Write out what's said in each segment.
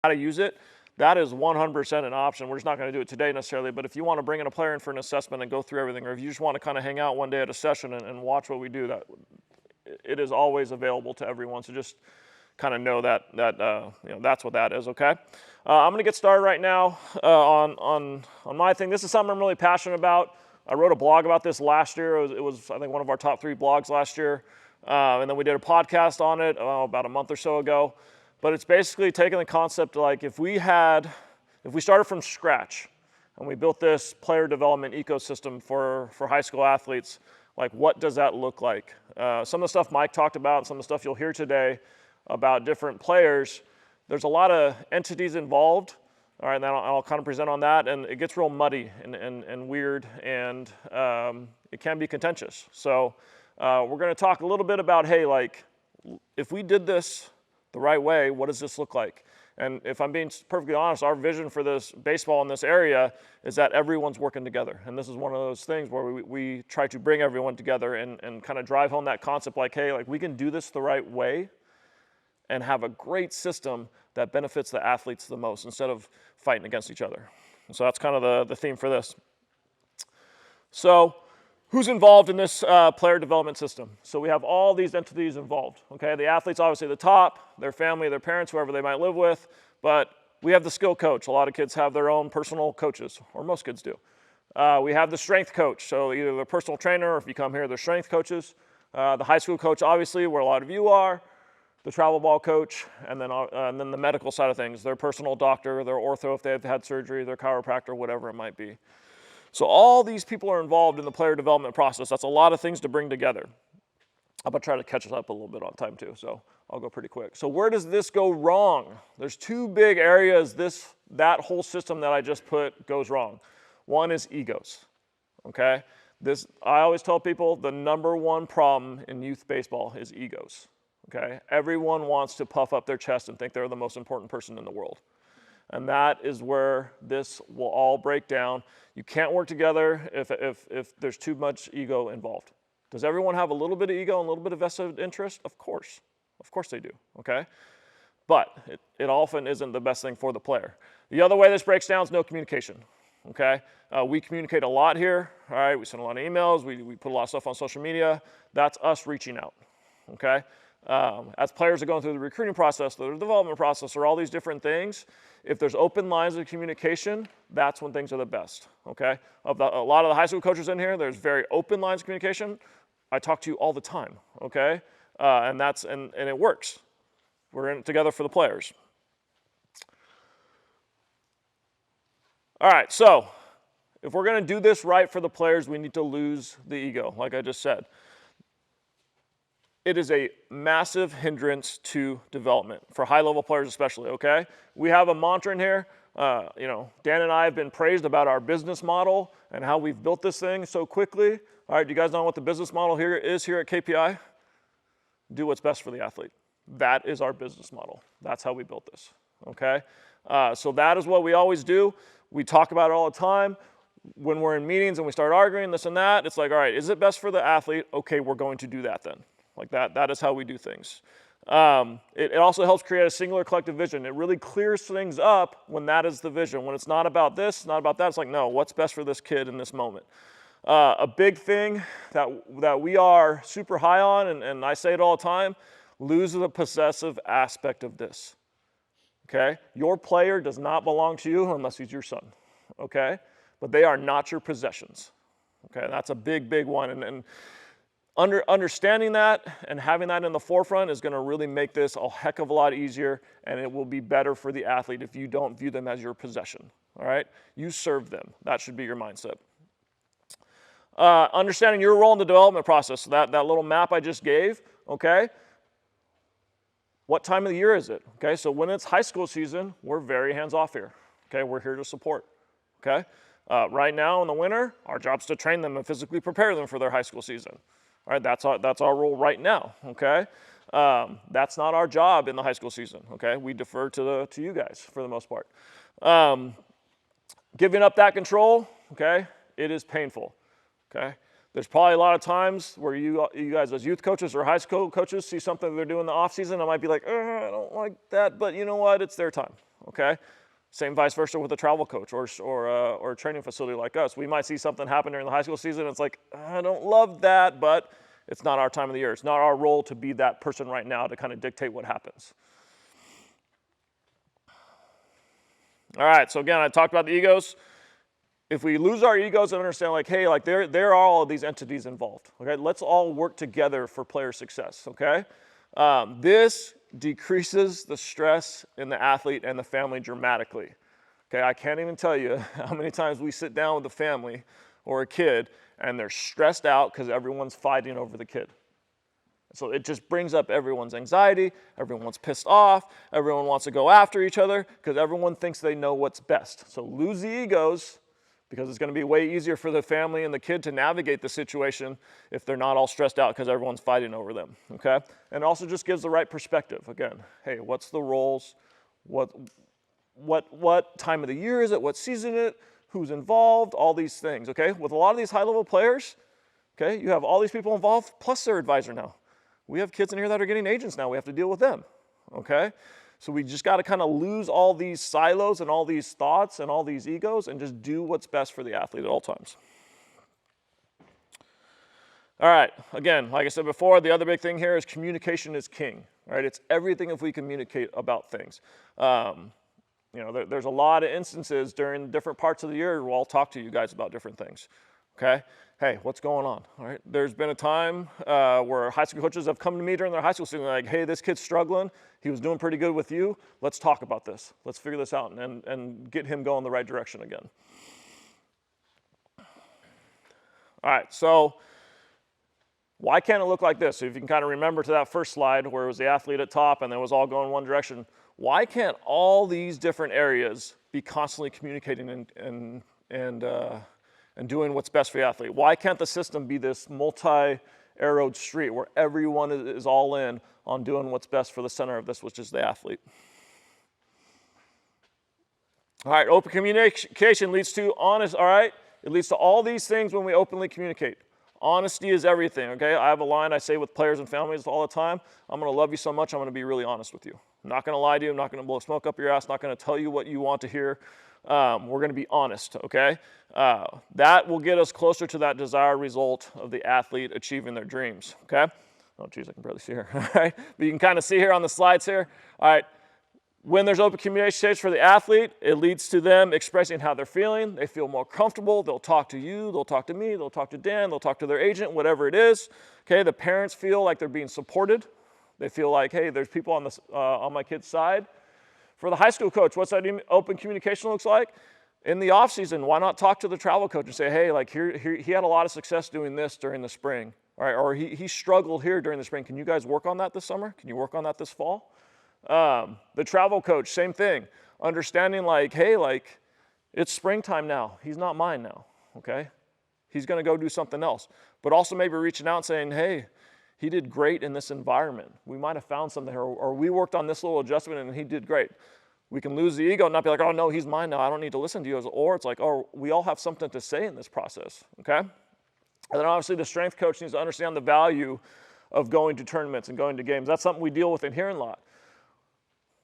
how to use it, that is 100% an option. We're just not going to do it today necessarily, but if you want to bring in a player in for an assessment and go through everything, or if you just want to kind of hang out one day at a session and watch what we do, that it is always available to everyone. So just kind of know that that's what that is. Okay, I'm going to get started right now on my thing. This is something I'm really passionate about. I wrote a blog about this last year. It was I think one of our top 3 blogs last year, and then we did a podcast on it about a month or so ago. But it's basically taking the concept like if we started from scratch and we built this player development ecosystem for high school athletes, like what does that look like? Some of the stuff Mike talked about, some of the stuff you'll hear today about different players, there's a lot of entities involved. All right, and then I'll kind of present on that, and it gets real muddy and weird, and it can be contentious. So we're going to talk a little bit about, hey, like if we did this the right way, what does this look like? And if I'm being perfectly honest, our vision for this baseball in this area is that everyone's working together. And this is one of those things where we try to bring everyone together and kind of drive home that concept like, hey, like we can do this the right way and have a great system that benefits the athletes the most instead of fighting against each other. And so that's kind of the theme for this. So who's involved in this player development system? So we have all these entities involved, okay? The athletes obviously at the top, their family, their parents, whoever they might live with, but we have the skill coach. A lot of kids have their own personal coaches, or most kids do. We have the strength coach, so either the personal trainer, or if you come here, they're strength coaches. The high school coach, obviously, where a lot of you are, the travel ball coach, and then the medical side of things, their personal doctor, their ortho if they've had surgery, their chiropractor, whatever it might be. So all these people are involved in the player development process. That's a lot of things to bring together. I'm going to try to catch us up a little bit on time too, so I'll go pretty quick. So where does this go wrong? There's 2 big areas that whole system that I just put goes wrong. One is egos, okay? I always tell people the #1 problem in youth baseball is egos, okay? Everyone wants to puff up their chest and think they're the most important person in the world. And that is where this will all break down. You can't work together if there's too much ego involved. Does everyone have a little bit of ego and a little bit of vested interest? Of course they do, okay? But it often isn't the best thing for the player. The other way this breaks down is no communication, okay? We communicate a lot here, all right? We send a lot of emails, we put a lot of stuff on social media. That's us reaching out, okay? As players are going through the recruiting process, the development process, or all these different things, if there's open lines of communication, that's when things are the best, okay? A lot of the high school coaches in here, there's very open lines of communication. I talk to you all the time, okay? And it works. We're in it together for the players. All right, so if we're gonna do this right for the players, we need to lose the ego, like I just said. It is a massive hindrance to development, for high-level players especially, okay? We have a mantra in here. Dan and I have been praised about our business model and how we've built this thing so quickly. All right, do you guys know what the business model here is here at KPI? Do what's best for the athlete. That is our business model. That's how we built this, okay? So that is what we always do. We talk about it all the time. When we're in meetings and we start arguing this and that, it's like, all right, is it best for the athlete? Okay, we're going to do that then. Like that is how we do things. It also helps create a singular collective vision. It really clears things up when that is the vision. When it's not about this, not about that, it's like, no, what's best for this kid in this moment? A big thing that we are super high on, and I say it all the time, lose the possessive aspect of this, okay? Your player does not belong to you unless he's your son, okay? But they are not your possessions, okay? That's a big, big one, and understanding that and having that in the forefront is going to really make this a heck of a lot easier, and it will be better for the athlete if you don't view them as your possession, all right? You serve them. That should be your mindset. Understanding your role in the development process, that little map I just gave, okay? What time of the year is it? Okay, so when it's high school season, we're very hands-off here, okay? We're here to support, okay? Right now in the winter, our job's to train them and physically prepare them for their high school season. All right, that's our role right now, okay? That's not our job in the high school season, okay? We defer to you guys for the most part. Giving up that control, okay, it is painful, okay? There's probably a lot of times where you guys as youth coaches or high school coaches see something they're doing in the off season, I might be like, I don't like that, but you know what, it's their time, okay? Same vice versa with a travel coach or a training facility like us. We might see something happen during the high school season. It's like, I don't love that, but it's not our time of the year. It's not our role to be that person right now to kind of dictate what happens. All right, so again, I talked about the egos. If we lose our egos and understand like, hey, like there are all of these entities involved, okay? Let's all work together for player success, okay? This decreases the stress in the athlete and the family dramatically, okay? I can't even tell you how many times we sit down with a family or a kid and they're stressed out because everyone's fighting over the kid. So it just brings up everyone's anxiety, everyone's pissed off, everyone wants to go after each other because everyone thinks they know what's best. So lose the egos, because it's going to be way easier for the family and the kid to navigate the situation if they're not all stressed out because everyone's fighting over them, okay? And it also just gives the right perspective. Again, hey, what's the roles? What time of the year is it? What season is it? Who's involved? All these things, okay? With a lot of these high-level players, okay, you have all these people involved plus their advisor now. We have kids in here that are getting agents now. We have to deal with them, okay? So we just got to kind of lose all these silos and all these thoughts and all these egos and just do what's best for the athlete at all times. All right, again, like I said before, the other big thing here is communication is king, right? It's everything if we communicate about things. You know, there's a lot of instances during different parts of the year where I'll talk to you guys about different things, okay? Hey, what's going on, all right? There's been a time where high school coaches have come to me during their high school season like, hey, this kid's struggling. He was doing pretty good with you. Let's talk about this. Let's figure this out and get him going the right direction again. All right, so why can't it look like this? So if you can kind of remember to that first slide where it was the athlete at top and it was all going one direction, why can't all these different areas be constantly communicating and doing what's best for the athlete? Why can't the system be this multi-arrowed street where everyone is all in on doing what's best for the center of this, which is the athlete? All right, open communication leads to honest, all right? It leads to all these things when we openly communicate. Honesty is everything, okay? I have a line I say with players and families all the time. I'm going to love you so much, I'm going to be really honest with you. I'm not going to lie to you. I'm not going to blow smoke up your ass. Not going to tell you what you want to hear. We're going to be honest, okay? That will get us closer to that desired result of the athlete achieving their dreams, okay? Oh, geez, I can barely see here, all right? But you can kind of see here on the slides here. All right, when there's open communication for the athlete, it leads to them expressing how they're feeling. They feel more comfortable. They'll talk to you. They'll talk to me. They'll talk to Dan. They'll talk to their agent, whatever it is, okay? The parents feel like they're being supported. They feel like, hey, there's people on my kid's side. For the high school coach, what's that open communication looks like? In the off season, why not talk to the travel coach and say, hey, like he had a lot of success doing this during the spring, all right? Or he struggled here during the spring. Can you guys work on that this summer? Can you work on that this fall? The travel coach, same thing. Understanding like, hey, like it's springtime now. He's not mine now, okay? He's going to go do something else. But also maybe reaching out and saying, hey, he did great in this environment. We might have found something here, or we worked on this little adjustment and he did great. We can lose the ego and not be like, oh, no, he's mine now. I don't need to listen to you. Or it's like, oh, we all have something to say in this process, okay? And then obviously the strength coach needs to understand the value of going to tournaments and going to games. That's something we deal with in here a lot.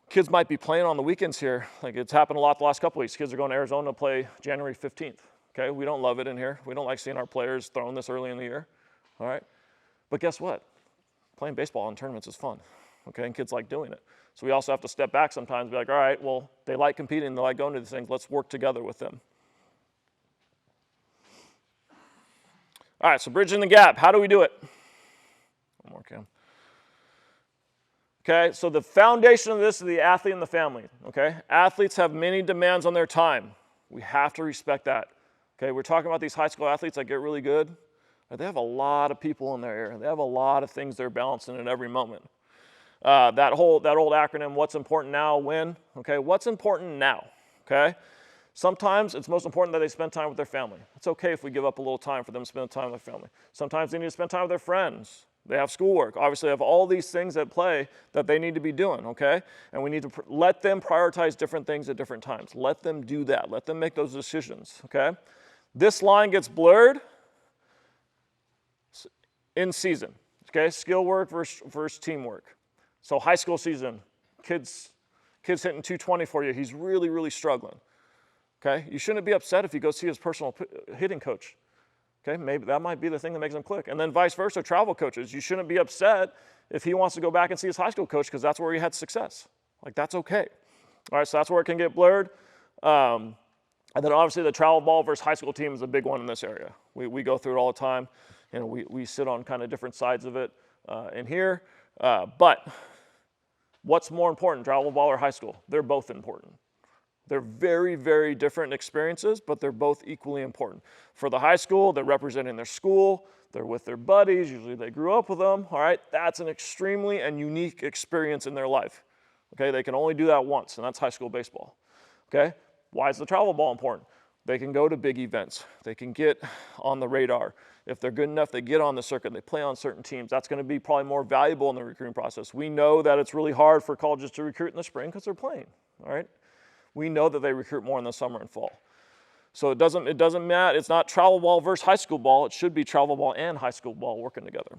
Kids might be playing on the weekends here. Like it's happened a lot the last couple weeks. Kids are going to Arizona to play January 15th, okay? We don't love it in here. We don't like seeing our players thrown this early in the year, all right? But guess what? Playing baseball in tournaments is fun, okay? And kids like doing it. So we also have to step back sometimes and be like, all right, well, they like competing, they like going to these things. Let's work together with them. All right, so bridging the gap. How do we do it? One more, Cam. Okay, so the foundation of this is the athlete and the family, okay? Athletes have many demands on their time. We have to respect that. Okay, we're talking about these high school athletes that get really good. They have a lot of people in their area. They have a lot of things they're balancing at every moment. That old acronym, what's important now, when, okay? What's important now, okay? Sometimes it's most important that they spend time with their family. It's okay if we give up a little time for them to spend time with their family. Sometimes they need to spend time with their friends. They have schoolwork. Obviously, they have all these things at play that they need to be doing, okay? And we need to let them prioritize different things at different times. Let them do that. Let them make those decisions, okay? This line gets blurred in season, okay? Skill work versus teamwork. So high school season, kids Kid's hitting 220 for you. He's really, really struggling. Okay? You shouldn't be upset if you go see his personal hitting coach. Okay? Maybe that might be the thing that makes him click. And then vice versa, travel coaches. You shouldn't be upset if he wants to go back and see his high school coach because that's where he had success. Like, that's okay. All right, so that's where it can get blurred. And then obviously the travel ball versus high school team is a big one in this area. We go through it all the time. You know, we sit on kind of different sides of it in here. But what's more important, travel ball or high school? They're both important. They're very, very different experiences, but they're both equally important. For the high school, they're representing their school, they're with their buddies, usually they grew up with them, all right? That's an extremely and unique experience in their life, okay? They can only do that once, and that's high school baseball, okay? Why is the travel ball important? They can go to big events. They can get on the radar. If they're good enough, they get on the circuit. They play on certain teams. That's going to be probably more valuable in the recruiting process. We know that it's really hard for colleges to recruit in the spring because they're playing, all right? We know that they recruit more in the summer and fall. So it doesn't matter. It's not travel ball versus high school ball. It should be travel ball and high school ball working together.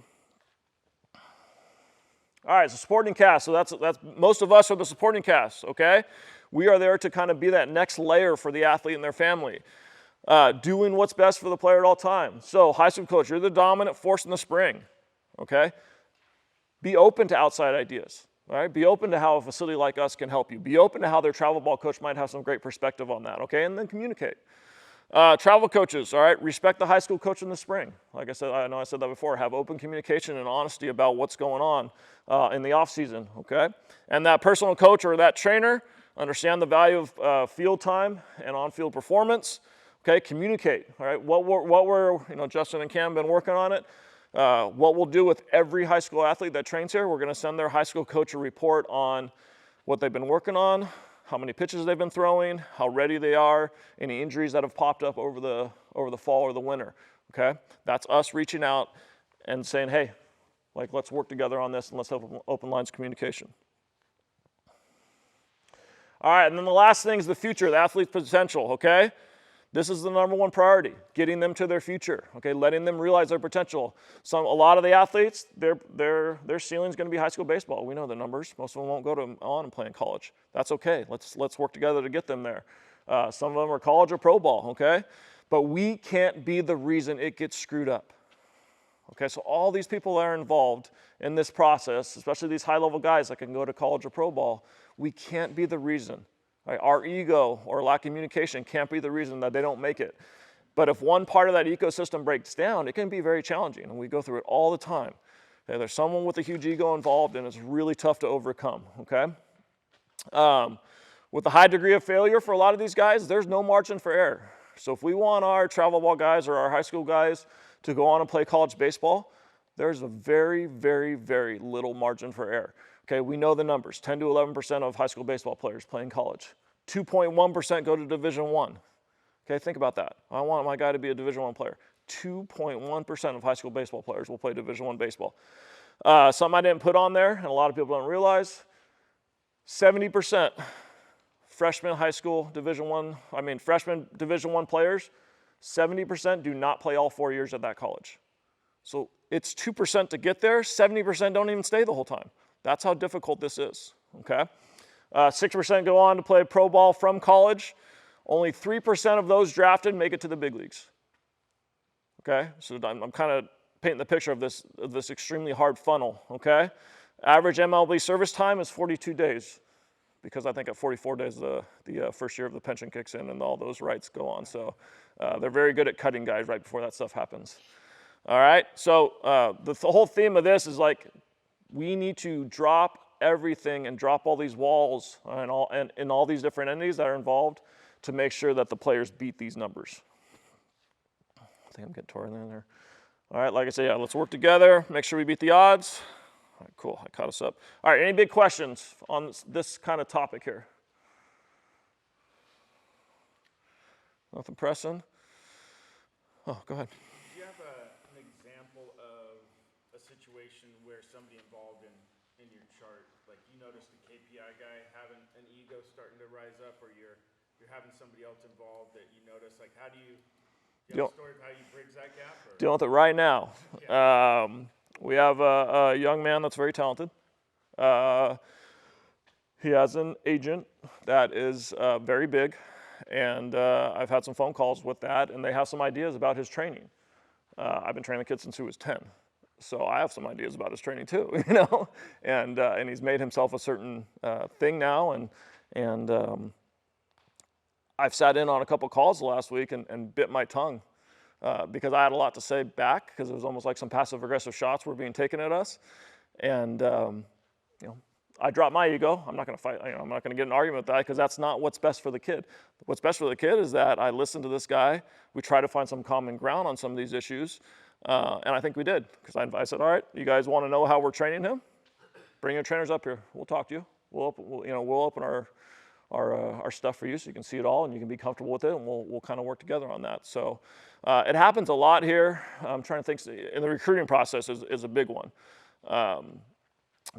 All right, so supporting cast. So that's most of us are the supporting cast, okay? We are there to kind of be that next layer for the athlete and their family, doing what's best for the player at all times. So high school coach, you're the dominant force in the spring, okay? Be open to outside ideas. All right, be open to how a facility like us can help you. Be open to how their travel ball coach might have some great perspective on that, okay? And then communicate. Travel coaches, all right, respect the high school coach in the spring. Like I said, I know I said that before, have open communication and honesty about what's going on in the off season, okay? And that personal coach or that trainer, understand the value of field time and on-field performance, okay? Communicate, all right? What we're Justin and Cam have been working on it. What we'll do with every high school athlete that trains here, we're going to send their high school coach a report on what they've been working on, how many pitches they've been throwing, how ready they are, any injuries that have popped up over the fall or the winter, okay? That's us reaching out and saying, hey, like, let's work together on this and let's have open lines of communication. All right, and then the last thing is the future, the athlete's potential, okay? This is the #1 priority, getting them to their future, okay, letting them realize their potential. A lot of the athletes, their ceiling is going to be high school baseball. We know the numbers. Most of them won't go on and play in college. That's okay. Let's work together to get them there. Some of them are college or pro ball, okay? But we can't be the reason it gets screwed up. Okay, so all these people that are involved in this process, especially these high-level guys that can go to college or pro ball, we can't be the reason. Right? Our ego or lack of communication can't be the reason that they don't make it. But if one part of that ecosystem breaks down, it can be very challenging, and we go through it all the time. Okay, there's someone with a huge ego involved, and it's really tough to overcome, okay? With the high degree of failure for a lot of these guys, there's no margin for error. So if we want our travel ball guys or our high school guys to go on and play college baseball, there's a very, very, very little margin for error. Okay, we know the numbers. 10 to 11% of high school baseball players play in college. 2.1% go to Division I. Okay, think about that. I want my guy to be a Division I player. 2.1% of high school baseball players will play Division I baseball. Something I didn't put on there, and a lot of people don't realize, 70% freshman Division I players, 70% do not play all 4 years at that college. So it's 2% to get there, 70% don't even stay the whole time. That's how difficult this is, okay? 6% go on to play pro ball from college. Only 3% of those drafted make it to the big leagues, okay? So I'm kind of painting the picture of this extremely hard funnel, okay? Average MLB service time is 42 days because I think at 44 days the first year of the pension kicks in and all those rights go on. So they're very good at cutting guys right before that stuff happens. All right, so the whole theme of this is like, we need to drop everything and drop all these walls and all these different entities that are involved to make sure that the players beat these numbers. I think I'm getting torn in there. All right, like I said, yeah, let's work together, make sure we beat the odds. All right, cool, I caught us up. All right, any big questions on this kind of topic here? Nothing pressing? Oh, go ahead. Do you have an example of a situation where somebody involved in your chart, like you noticed the KPI guy having an ego starting to rise up, or you're having somebody else involved that you notice, like how do you have a story of how you bridge that gap? Or? Dealing with it right now. Yeah. We have a young man that's very talented. He has an agent that is very big, and I've had some phone calls with that, and they have some ideas about his training. I've been training the kid since he was 10, so I have some ideas about his training too, you know. And he's made himself a certain thing now, and I've sat in on a couple calls last week and bit my tongue because I had a lot to say back, because it was almost like some passive aggressive shots were being taken at us, and you know, I dropped my ego. I'm not going to fight. You know, I'm not going to get in an argument with that, because that's not what's best for the kid. What's best for the kid is that I listen to this guy. We try to find some common ground on some of these issues, and I think we did, because I said, all right, you guys want to know how we're training him? Bring your trainers up here. We'll talk to you. We'll open our stuff for you so you can see it all and you can be comfortable with it, and we'll kind of work together on that. So it happens a lot here. I'm trying to think, and the recruiting process is a big one.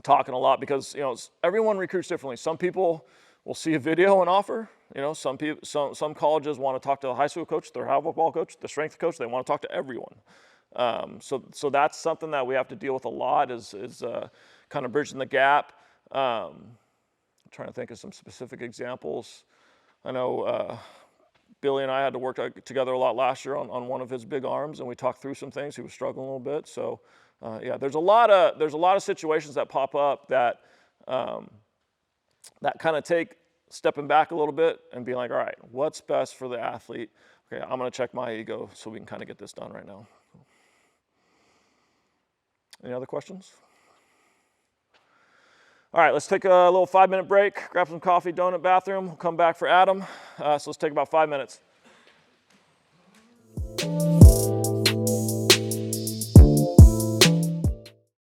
Talking a lot, because everyone recruits differently. Some people will see a video and offer. Some colleges want to talk to the high school coach, their high football coach, the strength coach. They want to talk to everyone. So that's something that we have to deal with a lot, is kind of bridging the gap. I'm trying to think of some specific examples. I know Billy and I had to work together a lot last year on one of his big arms, and we talked through some things. He was struggling a little bit. So yeah, there's a lot of situations that pop up that that kind of take stepping back a little bit and being like, all right, what's best for the athlete? Okay, I'm going to check my ego so we can kind of get this done right now. Any other questions? All right, let's take a little 5-minute break, grab some coffee, donut, bathroom. We'll come back for Adam. So let's take about 5 minutes.